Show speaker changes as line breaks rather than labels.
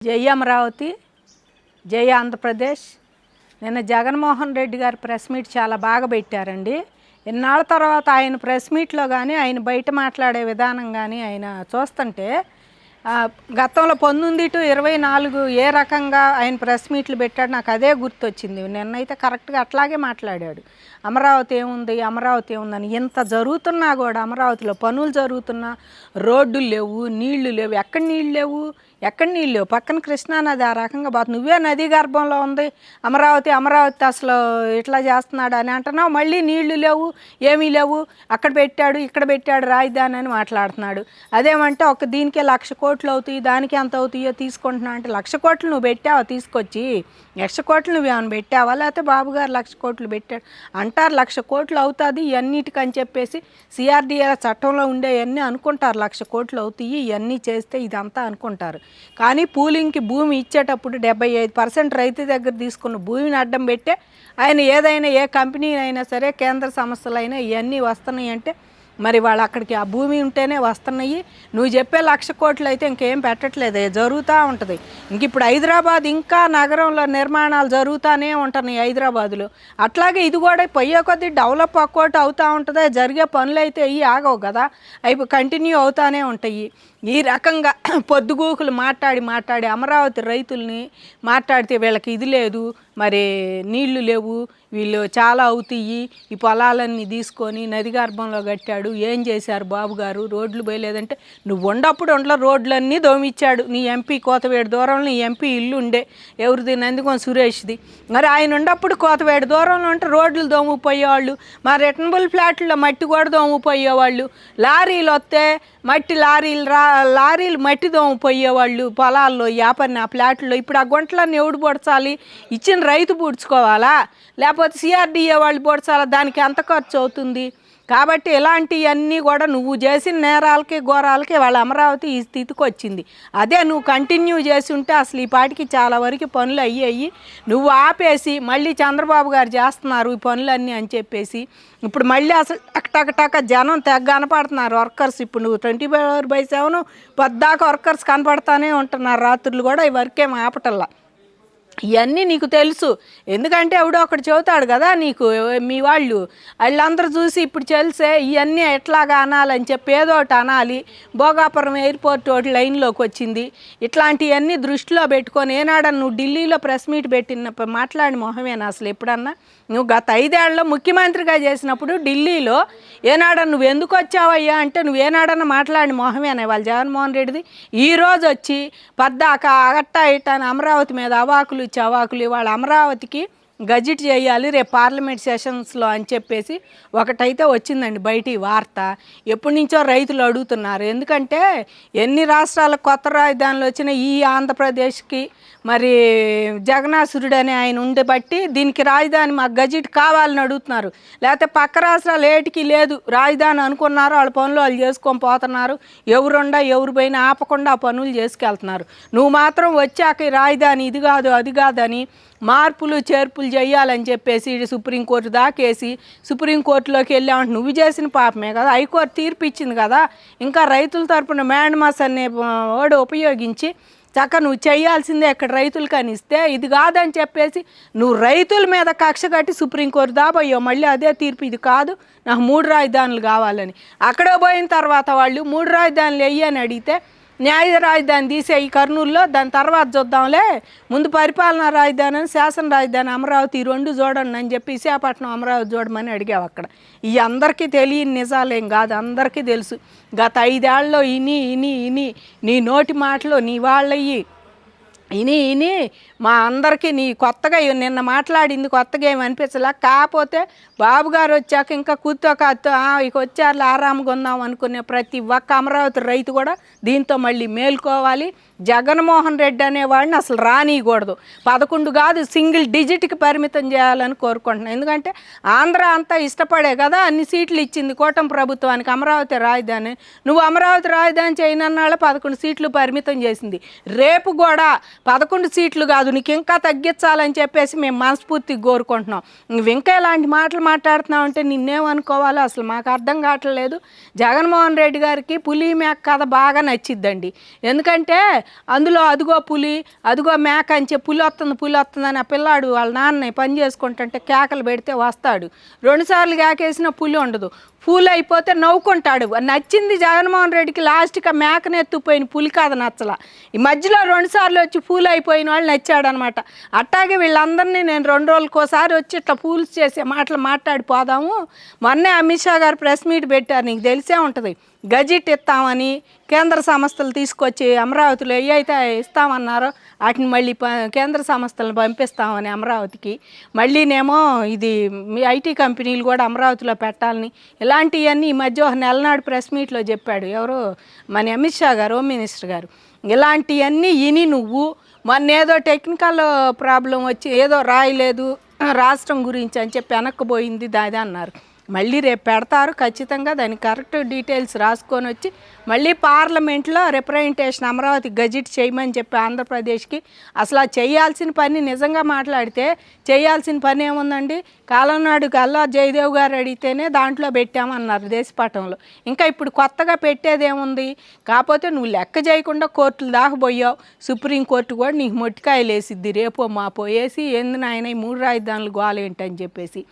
జై అమరావతి, జై ఆంధ్రప్రదేశ్. నిన్న జగన్మోహన్ రెడ్డి గారి ప్రెస్ మీట్ చాలా బాగా పెట్టారండి. ఇన్నాళ్ళ తర్వాత ఆయన ప్రెస్ మీట్లో కానీ ఆయన బయట మాట్లాడే విధానం కానీ ఆయన చూస్తుంటే గతంలో 19-24 ఏ రకంగా ఆయన ప్రెస్ మీట్లు పెట్టాడు నాకు అదే గుర్తొచ్చింది. నిన్నైతే కరెక్ట్గా అట్లాగే మాట్లాడాడు. అమరావతి ఏముంది, అమరావతి ఏముందని. ఇంత జరుగుతున్నా కూడా అమరావతిలో పనులు జరుగుతున్నా రోడ్డులు లేవు, నీళ్లు లేవు. ఎక్కడ నీళ్ళు లేవు, ఎక్కడ నీళ్ళు లేవు? పక్కన కృష్ణానది ఆ రకంగా బాగా నువ్వే నదీ గర్భంలో ఉంది అమరావతి. అమరావతి అసలు ఇట్లా చేస్తున్నాడు అని అంటున్నావు. మళ్ళీ నీళ్లు లేవు, ఏమీ లేవు. అక్కడ పెట్టాడు, ఇక్కడ పెట్టాడు రాజధాని అని మాట్లాడుతున్నాడు. అదేమంటే ఒక దీనికే 1,00,000 కోట్లు అవుతాయి, దానికి ఎంత అవుతాయో తీసుకుంటున్నా అంటే 1,00,000 కోట్లు నువ్వు పెట్టావా? తీసుకొచ్చి 1,00,000 కోట్లు నువ్వేమైనా పెట్టావా? లేకపోతే బాబు గారు 1,00,000 కోట్లు పెట్టాడు అంటారు. 1,00,000 కోట్లు అవుతుంది ఇవన్నిటికని చెప్పేసి సిఆర్డీఏ చట్టంలో ఉండేవన్నీ అనుకుంటారు. 1,00,000 కోట్లు అవుతాయి ఇవన్నీ చేస్తే ఇదంతా అనుకుంటారు. కానీ పూలింగ్కి భూమి ఇచ్చేటప్పుడు 75% రైతు దగ్గర తీసుకున్న భూమిని అడ్డం పెట్టే ఆయన ఏదైనా ఏ కంపెనీ అయినా సరే కేంద్ర సంస్థలైనా ఇవన్నీ వస్తున్నాయి అంటే మరి వాళ్ళు అక్కడికి ఆ భూమి ఉంటేనే వస్తున్నాయి. నువ్వు చెప్పే 1,00,000 కోట్లు అయితే ఇంకేం పెట్టట్లేదు, జరుగుతూ ఉంటుంది. ఇంక ఇప్పుడు హైదరాబాద్ ఇంకా నగరంలో నిర్మాణాలు జరుగుతూనే ఉంటున్నాయి హైదరాబాదులో. అట్లాగే ఇది కూడా పోయే కొద్దీ డెవలప్ ఒక్కోటి అవుతూ ఉంటుంది. జరిగే పనులు అయితే ఇవి ఆగవు కదా, అవి కంటిన్యూ అవుతూనే ఉంటాయి. ఈ రకంగా పొద్దుగూకులు మాట్లాడి అమరావతి రైతుల్ని మాట్లాడితే వీళ్ళకి ఇది లేదు, మరి నీళ్లు లేవు, వీళ్ళు చాలా అవుతాయి, ఈ పొలాలన్నీ తీసుకొని నది గర్భంలో కట్టాడు. ఏం చేశారు బాబు గారు? రోడ్లు పోయలేదంటే నువ్వు ఉండప్పుడు ఉండలో రోడ్లన్నీ దోమిచ్చాడు. నీ ఎంపీ కోతవేడు దూరంలో నీ ఎంపీ ఇల్లు ఉండే, ఎవరిది? నందికొండ సురేష్ది. మరి ఆయన ఉన్నప్పుడు కోతవేడు దూరంలో ఉంటే రోడ్లు దోముకుపోయేవాళ్ళు, మా రిటర్నబుల్ ఫ్లాట్లో మట్టి కూడా దోముకుపోయేవాళ్ళు. లారీలు వస్తే మట్టి లారీలు మట్టి దోముకుపోయేవాళ్ళు పొలాల్లో, ఆ ఫ్లాట్లో. ఇప్పుడు ఆ గుంటలన్నీ ఎవడు పొడచాలి? ఇచ్చిన రైతు పూడ్చుకోవాలా, లేకపోతే సిఆర్డీఏ వాళ్ళు పొడచాలా? దానికి ఎంత ఖర్చు అవుతుంది? కాబట్టి ఇలాంటివన్నీ కూడా నువ్వు చేసిన నేరాలకి ఘోరాలకి వాళ్ళ అమరావతి ఈ స్థితికి వచ్చింది. అదే నువ్వు కంటిన్యూ చేసి ఉంటే అసలు ఈ పాటికి చాలా వరకు పనులు అయ్యాయి. నువ్వు ఆపేసి మళ్ళీ చంద్రబాబు గారు చేస్తున్నారు ఈ పనులన్నీ అని చెప్పేసి ఇప్పుడు మళ్ళీ అసలు టక జనం తెగ కనపడుతున్నారు వర్కర్స్. ఇప్పుడు నువ్వు 24/7 పొద్దాక వర్కర్స్ కనపడతానే ఉంటున్నారు. రాత్రులు కూడా ఈ వర్కేం ఆపటల్లా. ఇవన్నీ నీకు తెలుసు, ఎందుకంటే ఎవడో ఒకటి చెబుతాడు కదా నీకు. మీ వాళ్ళందరూ చూసి ఇప్పుడు తెలిసే ఇవన్నీ ఎట్లాగా అనాలని చెప్పి ఏదో ఒకటి అనాలి. భోగాపురం ఎయిర్పోర్ట్ ఒకటి లైన్లోకి వచ్చింది. ఇట్లాంటివన్నీ దృష్టిలో పెట్టుకొని ఏనాడన్నా నువ్వు ఢిల్లీలో ప్రెస్ మీట్ పెట్టినప్పుడు మాట్లాడిన మొహమేనా అసలు ఎప్పుడన్నా? నువ్వు గత 5 ఏళ్లలో ముఖ్యమంత్రిగా చేసినప్పుడు ఢిల్లీలో ఏనాడన్నా నువ్వు ఎందుకు వచ్చావయ్యా అంటే నువ్వు ఏనాడన్నా మాట్లాడిన మొహమేనా వాళ్ళు జగన్మోహన్ రెడ్డిది? ఈరోజు వచ్చి పద్దాక అగట్టా ఇట్టాని అమరావతి మీద అవాకులు చవాకులు. ఇవాళ అమరావతికి గజెట్ చేయాలి రేపు పార్లమెంట్ సెషన్స్లో అని చెప్పేసి ఒకటైతే వచ్చిందండి బయట వార్త. ఎప్పటి నుంచో రైతులు అడుగుతున్నారు. ఎందుకంటే ఎన్ని రాష్ట్రాలకు కొత్త రాజధానులు వచ్చినా ఈ ఆంధ్రప్రదేశ్కి మరి జగనాసురుడు అని ఆయన ఉండబట్టి దీనికి రాజధాని మాకు గజెట్ కావాలని అడుగుతున్నారు. లేకపోతే పక్క రాష్ట్రాలు ఏటికి లేదు రాజధాని అనుకున్నారు, వాళ్ళ పనులు వాళ్ళు చేసుకొని పోతున్నారు. ఎవరు పోయినా ఆపకుండా ఆ పనులు చేసుకెళ్తున్నారు. నువ్వు మాత్రం వచ్చాక ఈ రాజధాని ఇది కాదు అది కాదని మార్పులు చేర్పులు చేయాలని చెప్పేసి సుప్రీంకోర్టు దాకేసి సుప్రీంకోర్టులోకి వెళ్ళామంటే నువ్వు చేసిన పాపమే కదా. హైకోర్టు తీర్పు ఇచ్చింది కదా. ఇంకా రైతుల తరపున మ్యాండ్మాస్ అనే వాడు ఉపయోగించి నువ్వు చేయాల్సిందే అక్కడ రైతులకు అని ఇస్తే ఇది కాదని చెప్పేసి నువ్వు రైతుల మీద కక్ష కట్టి సుప్రీంకోర్టు దాపోయావు. మళ్ళీ అదే తీర్పు ఇది కాదు నాకు 3 రాజధానులు కావాలని. అక్కడ పోయిన తర్వాత వాళ్ళు 3 రాజధానులు వెయ్యని అడిగితే న్యాయ రాజధాని తీసేయి కర్నూలులో, దాని తర్వాత చూద్దాంలే, ముందు పరిపాలనా రాజధాని అని శాసన రాజధాని అమరావతి 2 చూడండి అని చెప్పి విశాఖపట్నం అమరావతి చూడమని అడిగావు. అక్కడ ఈ అందరికీ తెలియని నిజాలేం కాదు, అందరికీ తెలుసు. గత 5 ఏళ్లలో ఇని నీ నోటి మాటలు నీ వాళ్ళయ్యి ఇని మా అందరికీ నీ కొత్తగా నిన్న మాట్లాడింది కొత్తగా ఏమి అనిపించలే. కాకపోతే బాబు గారు వచ్చాక ఇంకా ఇక వచ్చారు ఆరాముగా ఉందాం అనుకునే ప్రతి ఒక్క అమరావతి రైతు కూడా దీంతో మళ్ళీ మేల్కోవాలి. జగన్మోహన్ రెడ్డి అనేవాడిని అసలు రానియకూడదు. 11 కాదు సింగిల్ డిజిట్కి పరిమితం చేయాలని కోరుకుంటున్నాను. ఎందుకంటే ఆంధ్ర అంతా ఇష్టపడే కదా అన్ని సీట్లు ఇచ్చింది కూటమి ప్రభుత్వానికి అమరావతి రాజధాని. నువ్వు అమరావతి రాజధాని చేయనన్నాళ్ళ 11 సీట్లు పరిమితం చేసింది. రేపు కూడా 11 సీట్లు కాదు నీకు ఇంకా తగ్గించాలని చెప్పేసి మేము మనస్ఫూర్తిగా కోరుకుంటున్నాం. నువ్వు ఇంకా ఇలాంటి మాటలు మాట్లాడుతున్నావు అంటే నిన్నేమనుకోవాలో అసలు మాకు అర్థం కావట్లేదు. జగన్మోహన్ రెడ్డి గారికి పులి మేక కథ బాగా నచ్చిద్దండి. ఎందుకంటే అందులో అదిగో పులి, అదిగో మేక అని చెప్పి పులి వస్తుందని ఆ పిల్లాడు వాళ్ళ నాన్న పని చేసుకుంటుంటే కేకలు పెడితే వస్తాడు. 2 సార్లు కేకేసిన పులి ఉండదు. ఫూల్ అయిపోతే నవ్వుకుంటాడు. నచ్చింది జగన్మోహన్ రెడ్డికి లాస్ట్కి మేకను ఎత్తుపోయిన పులి కాదు నచ్చల. ఈ మధ్యలో 2 సార్లు వచ్చి ఫూల్ అయిపోయిన వాళ్ళు నచ్చాడనమాట. అట్టాగే వీళ్ళందరినీ నేను 2 రోజులకోసారి వచ్చి ఇట్లా ఫూల్స్ చేసే మాటలు మాట్లాడిపోదాము. మొన్నే అమిత్ షా గారు ప్రెస్ మీట్ పెట్టారు, నీకు తెలిసే ఉంటుంది. గజెట్ ఇస్తామని కేంద్ర సంస్థలు తీసుకొచ్చి అమరావతిలో అయితే ఇస్తామన్నారో వాటిని మళ్ళీ కేంద్ర సంస్థలను పంపిస్తామని అమరావతికి. మళ్ళీనేమో ఇది మీ ఐటీ కంపెనీలు కూడా అమరావతిలో పెట్టాలని ఇలాంటివన్నీ ఈ మధ్య ఒక నెలనాడు ప్రెస్ మీట్లో చెప్పాడు ఎవరు, మన అమిత్ షా గారు, హోమ్ మినిస్టర్ గారు. ఇలాంటివన్నీ ఇని నువ్వు మొన్న ఏదో టెక్నికల్ ప్రాబ్లం వచ్చి ఏదో రాయలేదు రాష్ట్రం గురించి అని చెప్పి వెనక్కిపోయింది దాది అన్నారు. మళ్ళీ రేపు పెడతారు ఖచ్చితంగా, దానికి కరెక్ట్ డీటెయిల్స్ రాసుకొని వచ్చి మళ్ళీ పార్లమెంట్లో రిప్రజెంటేషన్ అమరావతి గజెట్ చేయమని చెప్పి ఆంధ్రప్రదేశ్కి. అసలు చేయాల్సిన పని నిజంగా మాట్లాడితే చేయాల్సిన పని ఏముందండి? కాలంనాడు గల్లా జయదేవ్ గారు అడిగితేనే దాంట్లో పెట్టామన్నారు దేశపటంలో. ఇంకా ఇప్పుడు కొత్తగా పెట్టేది ఏముంది? కాకపోతే నువ్వు లెక్క చేయకుండా కోర్టులు దాకా పోయావు. సుప్రీంకోర్టు కూడా నీకు మొట్టికాయలు వేసిద్ది రేపో మాపో వేసి, ఏంది నాయన ఈ 3 రాజధానులు గోలేంటని చెప్పేసి.